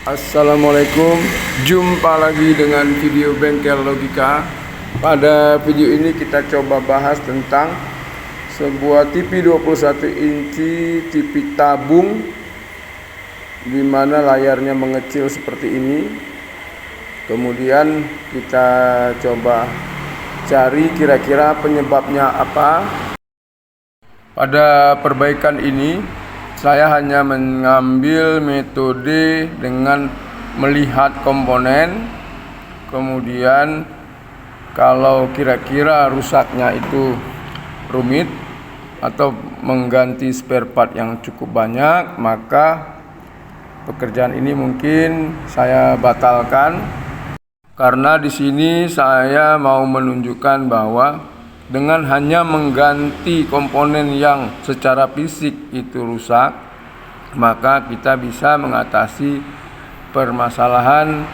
Assalamualaikum, jumpa lagi dengan video Bengkel Logika. Pada video ini kita coba bahas tentang sebuah TV 21 inci TV tabung, di mana layarnya mengecil seperti ini. Kemudian kita coba cari kira-kira penyebabnya apa. Pada perbaikan ini saya hanya mengambil metode dengan melihat komponen, kemudian kalau kira-kira rusaknya itu rumit atau mengganti spare part yang cukup banyak, maka pekerjaan ini mungkin saya batalkan. Karena di sini saya mau menunjukkan bahwa dengan hanya mengganti komponen yang secara fisik itu rusak, maka kita bisa mengatasi permasalahan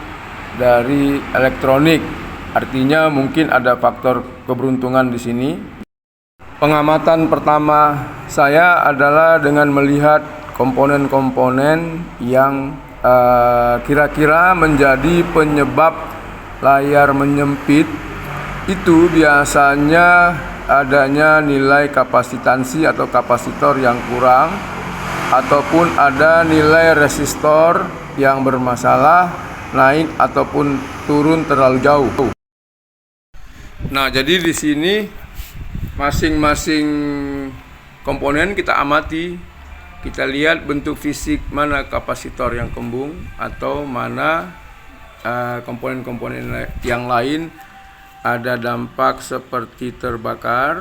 dari elektronik. Artinya mungkin ada faktor keberuntungan di sini. Pengamatan pertama saya adalah dengan melihat komponen-komponen yang kira-kira menjadi penyebab layar menyempit. Itu biasanya adanya nilai kapasitansi atau kapasitor yang kurang, ataupun ada nilai resistor yang bermasalah, naik ataupun turun terlalu jauh. Nah, jadi di sini masing-masing komponen kita amati, kita lihat bentuk fisik mana kapasitor yang kembung atau mana komponen-komponen yang lain ada dampak seperti terbakar.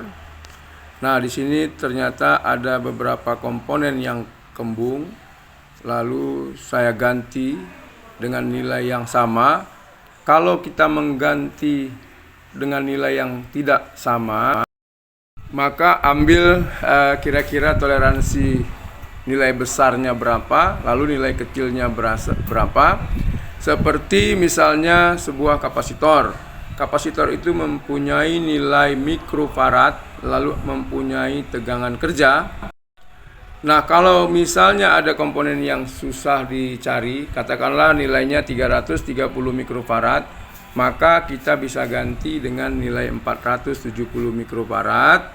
Nah, di sini ternyata ada beberapa komponen yang kembung. Lalu saya ganti dengan nilai yang sama. Kalau kita mengganti dengan nilai yang tidak sama, maka ambil kira-kira toleransi nilai besarnya berapa, lalu nilai kecilnya berapa. Seperti misalnya sebuah kapasitor. Kapasitor itu mempunyai nilai mikrofarad, lalu mempunyai tegangan kerja. Nah, kalau misalnya ada komponen yang susah dicari, katakanlah nilainya 330 mikrofarad, maka kita bisa ganti dengan nilai 470 mikrofarad.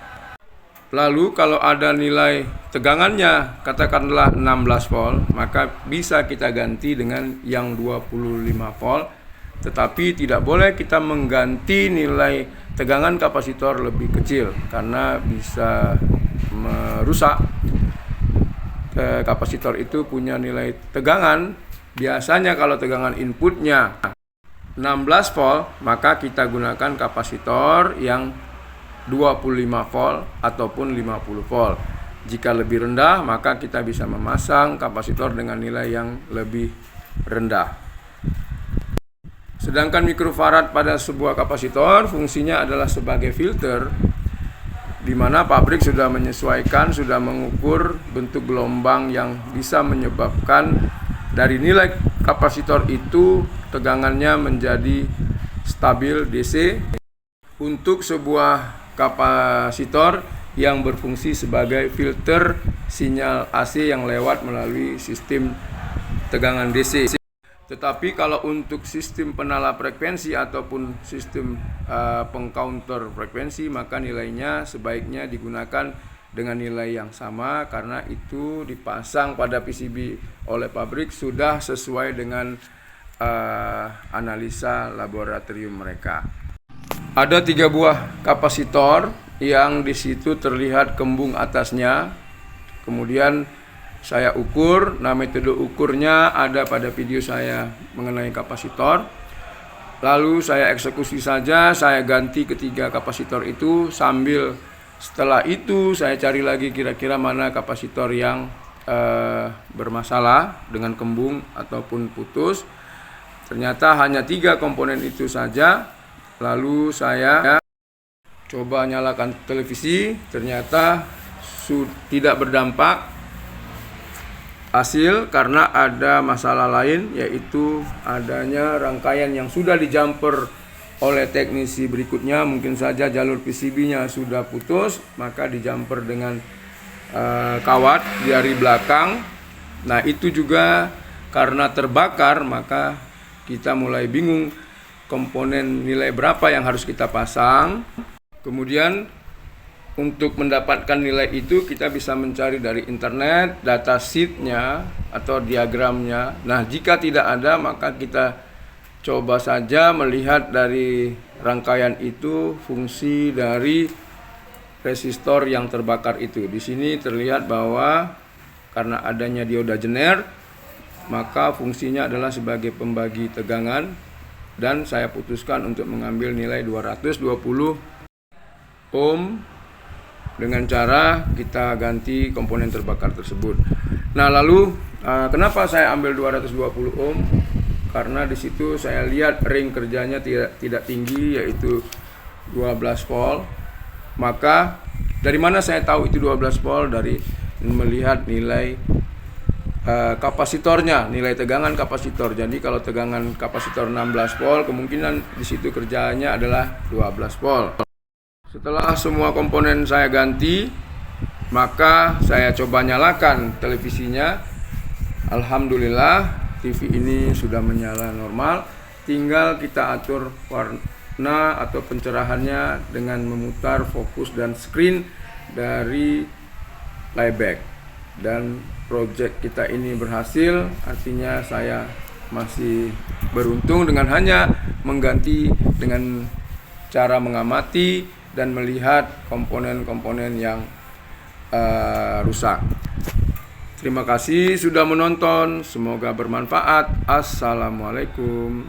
Lalu kalau ada nilai tegangannya katakanlah 16 volt, maka bisa kita ganti dengan yang 25 volt. Tetapi tidak boleh kita mengganti nilai tegangan kapasitor lebih kecil, karena bisa merusak. Kapasitor itu punya nilai tegangan, biasanya kalau tegangan inputnya 16 volt, maka kita gunakan kapasitor yang 25 volt ataupun 50 volt. Jika lebih rendah, maka kita bisa memasang kapasitor dengan nilai yang lebih rendah. Sedangkan mikrofarad pada sebuah kapasitor fungsinya adalah sebagai filter, di mana pabrik sudah menyesuaikan, sudah mengukur bentuk gelombang yang bisa menyebabkan dari nilai kapasitor itu tegangannya menjadi stabil DC untuk sebuah kapasitor yang berfungsi sebagai filter sinyal AC yang lewat melalui sistem tegangan DC. Tetapi kalau untuk sistem penala frekuensi ataupun sistem pengcounter frekuensi, maka nilainya sebaiknya digunakan dengan nilai yang sama, karena itu dipasang pada PCB oleh pabrik sudah sesuai dengan analisa laboratorium mereka. Ada 3 buah kapasitor yang di situ terlihat kembung atasnya. Kemudian saya ukur. Nah, metode ukurnya ada pada video saya mengenai kapasitor. Lalu saya eksekusi saja, saya ganti ketiga kapasitor itu, sambil setelah itu saya cari lagi kira-kira mana kapasitor yang bermasalah dengan kembung ataupun putus. Ternyata hanya 3 komponen itu saja. Lalu saya coba nyalakan televisi, ternyata tidak berdampak. Hasil karena ada masalah lain, yaitu adanya rangkaian yang sudah dijumper oleh teknisi berikutnya. Mungkin saja jalur PCB-nya sudah putus, maka dijumper dengan kawat di belakang. Nah, itu juga karena terbakar, maka kita mulai bingung komponen nilai berapa yang harus kita pasang. Kemudian untuk mendapatkan nilai itu kita bisa mencari dari internet data sheet-nya atau diagramnya. Nah, jika tidak ada, maka kita coba saja melihat dari rangkaian itu fungsi dari resistor yang terbakar itu. Di sini terlihat bahwa karena adanya dioda jener, maka fungsinya adalah sebagai pembagi tegangan, dan saya putuskan untuk mengambil nilai 220 ohm dengan cara kita ganti komponen terbakar tersebut. Nah, lalu kenapa saya ambil 220 ohm? Karena di situ saya lihat ring kerjanya tidak tinggi, yaitu 12 volt. Maka dari mana saya tahu itu 12 volt? Dari melihat nilai kapasitornya, nilai tegangan kapasitor. Jadi kalau tegangan kapasitor 16 volt, kemungkinan di situ kerjanya adalah 12 volt. Setelah semua komponen saya ganti, maka saya coba nyalakan televisinya. Alhamdulillah, TV ini sudah menyala normal. Tinggal kita atur warna atau pencerahannya dengan memutar fokus dan screen dari playback. Dan project kita ini berhasil, artinya saya masih beruntung dengan hanya mengganti dengan cara mengamati dan melihat komponen-komponen yang rusak. Terima kasih sudah menonton, semoga bermanfaat. Assalamualaikum.